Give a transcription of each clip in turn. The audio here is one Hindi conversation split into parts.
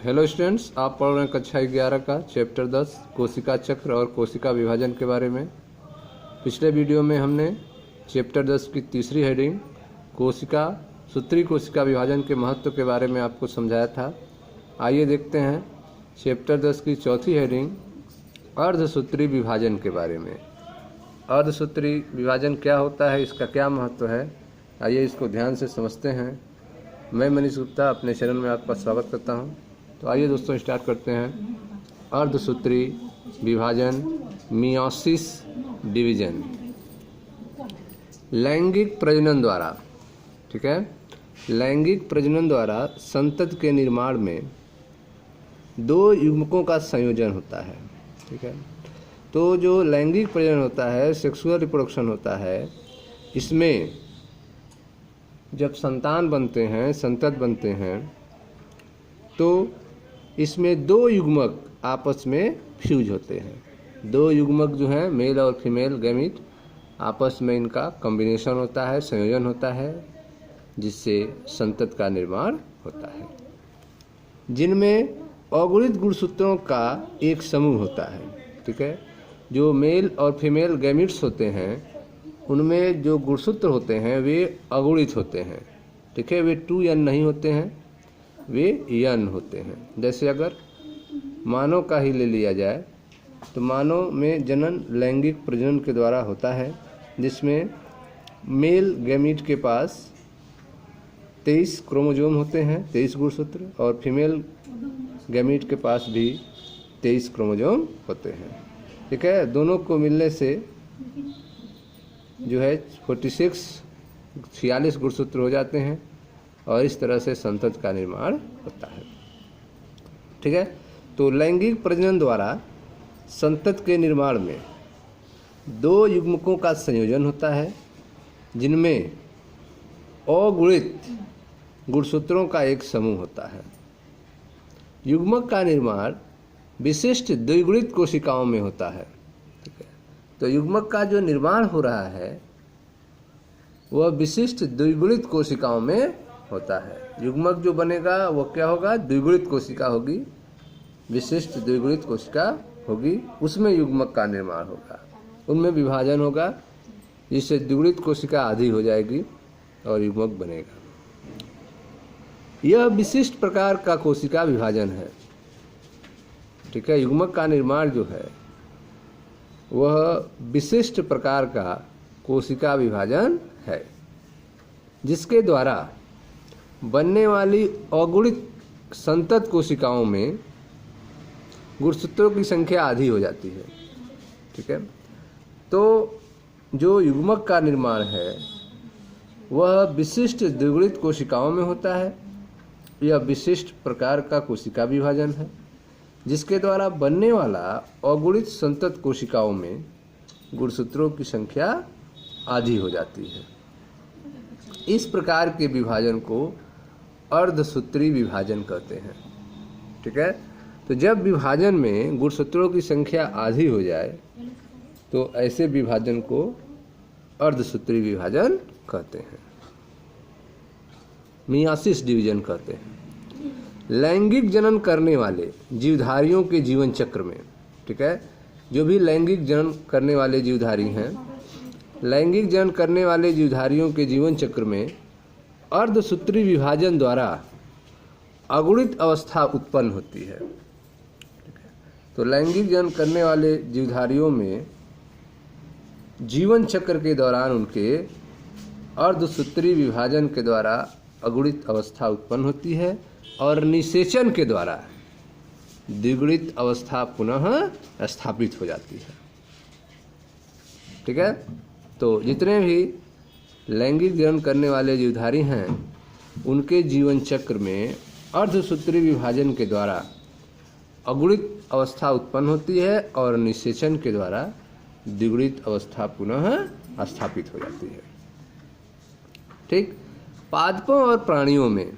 हेलो स्टूडेंट्स, आप पढ़ रहे हैं कक्षा 11 का चैप्टर 10 कोशिका चक्र और कोशिका विभाजन के बारे में। पिछले वीडियो में हमने चैप्टर 10 की तीसरी हेडिंग कोशिका सूत्री कोशिका विभाजन के महत्व के बारे में आपको समझाया था। आइए देखते हैं चैप्टर 10 की चौथी हेडिंग अर्धसूत्री विभाजन के बारे में। अर्धसूत्री विभाजन क्या होता है, इसका क्या महत्व है, आइए इसको ध्यान से समझते हैं। मैं मनीष गुप्ता अपने चैनल में आपका स्वागत करता हूं। तो आइए दोस्तों स्टार्ट करते हैं। अर्धसूत्री विभाजन, मियोसिस डिवीजन। लैंगिक प्रजनन द्वारा, ठीक है, लैंगिक प्रजनन द्वारा संतति के निर्माण में दो युग्मकों का संयोजन होता है। ठीक है, तो जो लैंगिक प्रजनन होता है, सेक्सुअल रिप्रोडक्शन होता है, इसमें जब संतान बनते हैं, संतत बनते हैं, तो इसमें दो युग्मक आपस में फ्यूज होते हैं। दो युग्मक जो हैं, मेल और फीमेल गैमीट, आपस में इनका कॉम्बिनेशन होता है, संयोजन होता है, जिससे संतत का निर्माण होता है, जिनमें अगुणित गुणसूत्रों का एक समूह होता है। ठीक है, जो मेल और फीमेल गैमीट्स होते हैं उनमें जो गुणसूत्र होते हैं वे अगुणित होते हैं। ठीक है, वे 2n नहीं होते हैं, वे n होते हैं। जैसे अगर मानव का ही ले लिया जाए तो मानव में जनन लैंगिक प्रजनन के द्वारा होता है, जिसमें मेल गैमीट के पास 23 क्रोमोसोम होते हैं, 23 गुणसूत्र, और फीमेल गैमीट के पास भी 23 क्रोमोसोम होते हैं। ठीक है, दोनों को मिलने से जो है 46 गुणसूत्र हो जाते हैं और इस तरह से संतति का निर्माण होता है। ठीक है, तो लैंगिक प्रजनन द्वारा संतति के निर्माण में दो युग्मकों का संयोजन होता है, जिनमें अगुणित गुणसूत्रों का एक समूह होता है। युग्मक का निर्माण विशिष्ट द्विगुणित कोशिकाओं में होता है। ठीक है, तो युग्मक का जो निर्माण हो रहा है वह विशिष्ट द्विगुणित कोशिकाओं में होता है। युग्मक जो बनेगा वो क्या होगा, द्विगुणित कोशिका होगी, विशिष्ट द्विगुणित कोशिका होगी, उसमें युग्मक का निर्माण होगा, उनमें विभाजन होगा, जिससे द्विगुणित कोशिका आधी हो जाएगी और युग्मक बनेगा। यह विशिष्ट प्रकार का कोशिका विभाजन है। ठीक है, युग्मक का निर्माण जो है वह विशिष्ट प्रकार का कोशिका विभाजन है, जिसके द्वारा बनने वाली अगुणित संतत कोशिकाओं में गुणसूत्रों की संख्या आधी हो जाती है। ठीक है, तो जो युग्मक का निर्माण है वह विशिष्ट द्विगुणित कोशिकाओं में होता है। यह विशिष्ट प्रकार का कोशिका विभाजन है, जिसके द्वारा बनने वाला अगुणित संतत कोशिकाओं में गुणसूत्रों की संख्या आधी हो जाती है। इस प्रकार के विभाजन को अर्धसूत्री विभाजन कहते हैं। ठीक है, तो जब विभाजन में गुणसूत्रों की संख्या आधी हो जाए तो ऐसे विभाजन को अर्धसूत्री विभाजन कहते हैं, मियोसिस डिवीजन कहते हैं। लैंगिक जनन करने वाले जीवधारियों के जीवन चक्र में, ठीक है, जो भी लैंगिक जनन करने वाले जीवधारी हैं, लैंगिक जनन करने वाले जीवधारियों के जीवन चक्र में अर्धसूत्री विभाजन द्वारा अगुणित अवस्था उत्पन्न होती है। ठीक है, तो लैंगिक जनन करने वाले जीवधारियों में जीवन चक्र के दौरान उनके अर्धसूत्री विभाजन के द्वारा अगुणित अवस्था उत्पन्न होती है और निषेचन के द्वारा द्विगुणित अवस्था पुनः स्थापित हो जाती है। ठीक है, तो जितने भी लैंगिक जनन करने वाले जीवधारी हैं उनके जीवन चक्र में अर्धसूत्री विभाजन के द्वारा अगुणित अवस्था उत्पन्न होती है और निषेचन के द्वारा द्विगुणित अवस्था पुनः स्थापित हो जाती है। ठीक, पादपों और प्राणियों में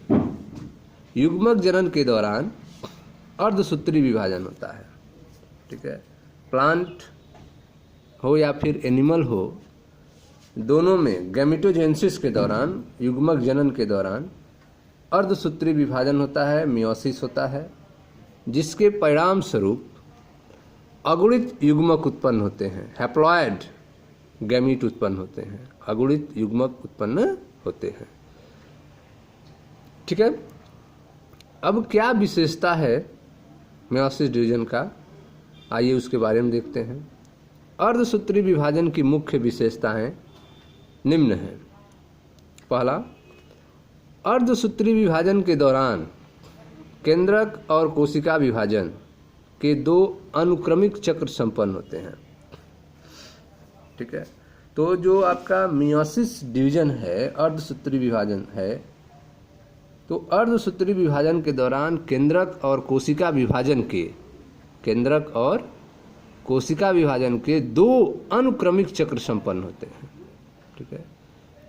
युग्मक जनन के दौरान अर्धसूत्री विभाजन होता है। ठीक है, प्लांट हो या फिर एनिमल हो, दोनों में गैमेटोजेनेसिस के दौरान, युग्मक जनन के दौरान अर्धसूत्री विभाजन होता है, मियोसिस होता है। जिसके परिणाम स्वरूप अगुणित युग्मक उत्पन्न होते हैं। हैप्लॉयड गैमीट उत्पन्न होते हैं, अगुणित युग्मक उत्पन्न होते हैं। ठीक है। अब क्या विशेषता है मेयोसिस डिवीजन का, आइए उसके बारे में देखते हैं। अर्धसूत्री विभाजन की मुख्य विशेषताएं निम्न हैं। पहला, अर्धसूत्री विभाजन के दौरान केंद्रक और कोशिका विभाजन के 2 अनुक्रमिक चक्र संपन्न होते हैं। ठीक है। तो जो आपका मेयोसिस डिवीजन है, अर्धसूत्री विभाजन है, तो अर्धसूत्री विभाजन के दौरान केंद्रक और कोशिका विभाजन के 2 अनुक्रमिक चक्र संपन्न होते हैं। ठीक है।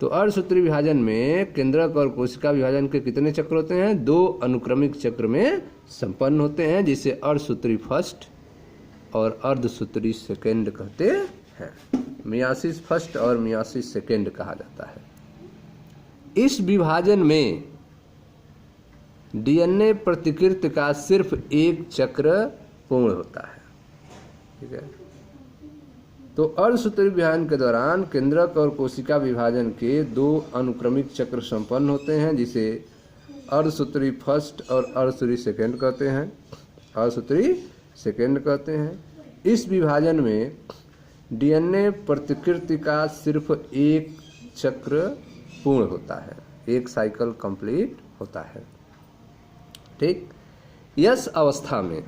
तो अर्धसूत्री विभाजन में केंद्रक और कोशिका विभाजन के कितने चक्र होते हैं? 2 अनुक्रमिक चक्र में संपन्न होते हैं, जिसे अर्धसूत्री फर्स्ट और अर्धसूत्री सेकेंड कहते हैं। मेयोसिस फर्स्ट और मेयोसिस सेकेंड कहा जाता है। इस विभाजन में डीएनए प्रतिकृति का सिर्फ एक चक्र पूर्ण होता है। ठीक है। तो अर्धसूत्री विभाजन के दौरान केंद्रक और कोशिका विभाजन के 2 अनुक्रमिक चक्र संपन्न होते हैं, जिसे अर्धसूत्री फर्स्ट और अर्धसूत्री सेकेंड कहते हैं। इस विभाजन में डीएनए प्रतिकृति का सिर्फ एक चक्र पूर्ण होता है, एक साइकिल कंप्लीट होता है। ठीक। यस अवस्था में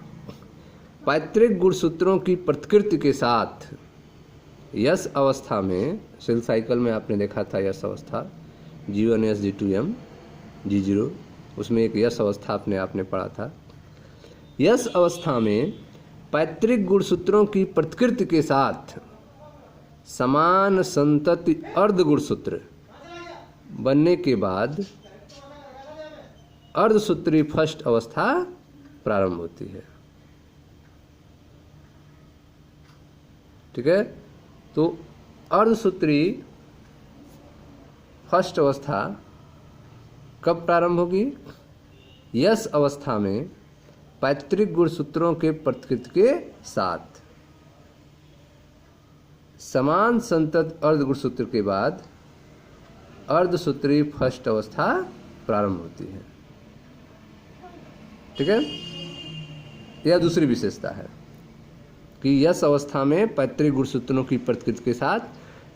पैतृक गुणसूत्रों की प्रतिकृति के साथ, यस अवस्था में सेल साइकिल में आपने देखा था यस अवस्था G1S G2M G0, उसमें एक यस अवस्था आपने पढ़ा था। यस अवस्था में पैतृक गुणसूत्रों की प्रतिकृति के साथ समान संतति अर्ध गुणसूत्र बनने के बाद अर्धसूत्री फर्स्ट अवस्था प्रारंभ होती है। ठीक है। तो अर्धसूत्री फर्स्ट अवस्था कब प्रारंभ होगी? यस अवस्था में पैतृक गुणसूत्रों के प्रतिकृति के साथ समान संतत अर्ध गुणसूत्र के बाद अर्धसूत्री फर्स्ट अवस्था प्रारंभ होती है। ठीक है। यह दूसरी विशेषता है कि यस अवस्था में पैतृक गुणसूत्रों की प्रतिकृति के साथ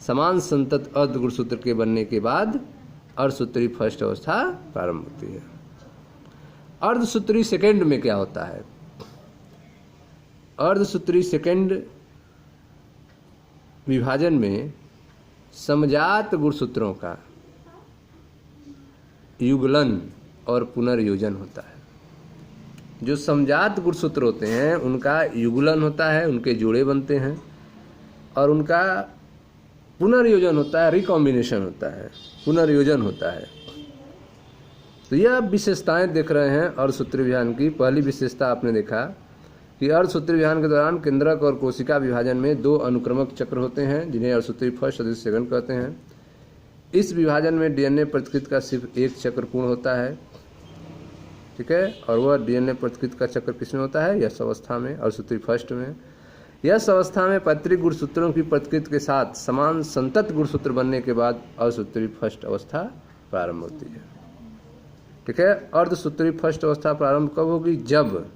समान संतत अर्ध गुणसूत्र के बनने के बाद अर्धसूत्री फर्स्ट अवस्था प्रारंभ होती है। अर्धसूत्री सेकेंड में क्या होता है? अर्धसूत्री सेकेंड विभाजन में समजात गुणसूत्रों का युगलन और पुनर्योजन होता है। जो समजात गुणसूत्र होते हैं उनका युगलन होता है, उनके जोड़े बनते हैं, और उनका पुनर्योजन होता है, रिकॉम्बिनेशन होता है, पुनर्योजन होता है। तो यह विशेषताएं देख रहे हैं अर्धसूत्री विभाजन की। पहली विशेषता आपने देखा कि अर्धसूत्री विभाजन के दौरान केंद्रक और कोशिका विभाजन में 2 अनुक्रमक चक्र होते हैं, जिन्हें अर्धसूत्री फर्स्ट और सेकंड कहते हैं। इस विभाजन में डीएनए प्रतिकृति का सिर्फ एक चक्र पूर्ण होता है। ठीक है। और वह डीएनए प्रतिकृति का चक्र किसमें होता है? यस अवस्था में, अर्धसूत्री फर्स्ट में। यस अवस्था में पैतृक गुणसूत्रों की प्रतिकृति के साथ समान संतत गुणसूत्र बनने के बाद अर्धसूत्री फर्स्ट अवस्था प्रारंभ होती है। ठीक है। अर्धसूत्री फर्स्ट अवस्था प्रारंभ कब होगी? जब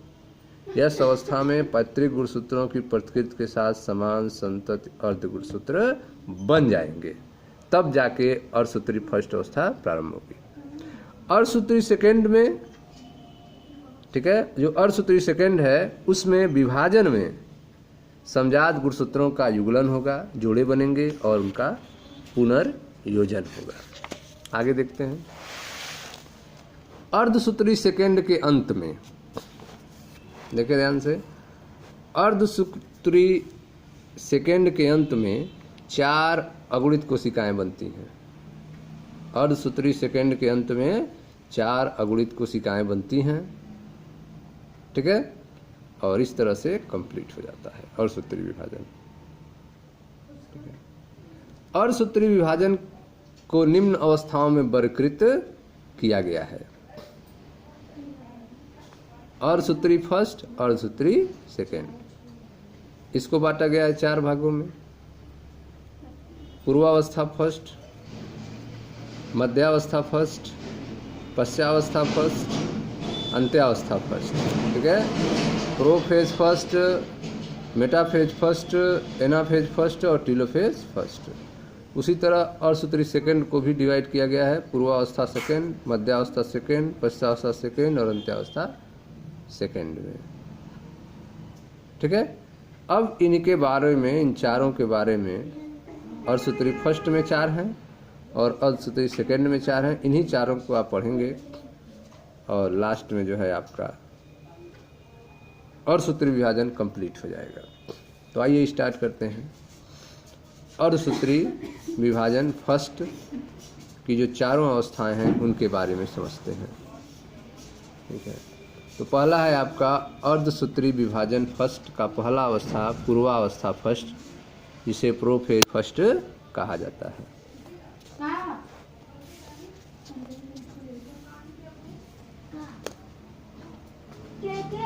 यस अवस्था में पैतृक गुणसूत्रों की प्रतिकृति के साथ समान संतत अर्ध गुणसूत्र बन जाएंगे, तब जाके अर्धसूत्री फर्स्ट अवस्था प्रारंभ होगी। अर्धसूत्री सेकेंड में, ठीक है, जो अर्धसूत्री सेकेंड है उसमें विभाजन में समजात गुणसूत्रों का युगलन होगा, जोड़े बनेंगे और उनका पुनर्योजन होगा। आगे देखते हैं। अर्धसूत्री सेकेंड के अंत में, देखिए ध्यान से, अर्धसूत्री सेकेंड के अंत में 4 अगुणित कोशिकाएं बनती हैं। अर्धसूत्री सेकेंड के अंत में 4 अगुणित कोशिकाएं बनती हैं। ठीक है। और इस तरह से कंप्लीट हो जाता है अर्धसूत्री विभाजन। ठीक है। अर्धसूत्री विभाजन को निम्न अवस्थाओं में वर्गीकृत किया गया है। अर्धसूत्री फर्स्ट, अर्धसूत्री सेकेंड। इसको बांटा गया है 4 भागों में। पूर्वावस्था फर्स्ट, मध्यावस्था फर्स्ट, पश्चावस्था फर्स्ट, अंत्यावस्था फर्स्ट। ठीक है, prophase first, metaphase first, anaphase first और टीलोफेज फर्स्ट। उसी तरह अर्धसूत्री सेकेंड को भी डिवाइड किया गया है, पूर्वावस्था सेकेंड, मध्यावस्था सेकेंड, पश्चावस्था सेकेंड और अंत्यावस्था सेकेंड में। ठीक है, अब इनके बारे में, इन चारों के बारे में, अर्धसूत्री फर्स्ट में 4 हैं और अर्धसूत्री सेकेंड में 4 हैं। इन्हीं चारों को आप पढ़ेंगे और लास्ट में जो है आपका अर्धसूत्री विभाजन कंप्लीट हो जाएगा। तो आइए स्टार्ट करते हैं। अर्धसूत्री विभाजन फर्स्ट की जो चारों अवस्थाएं हैं उनके बारे में समझते हैं। ठीक है, तो पहला है आपका अर्धसूत्री विभाजन फर्स्ट का पहला अवस्था पूर्वावस्था फर्स्ट, जिसे प्रोफेज फर्स्ट कहा जाता है।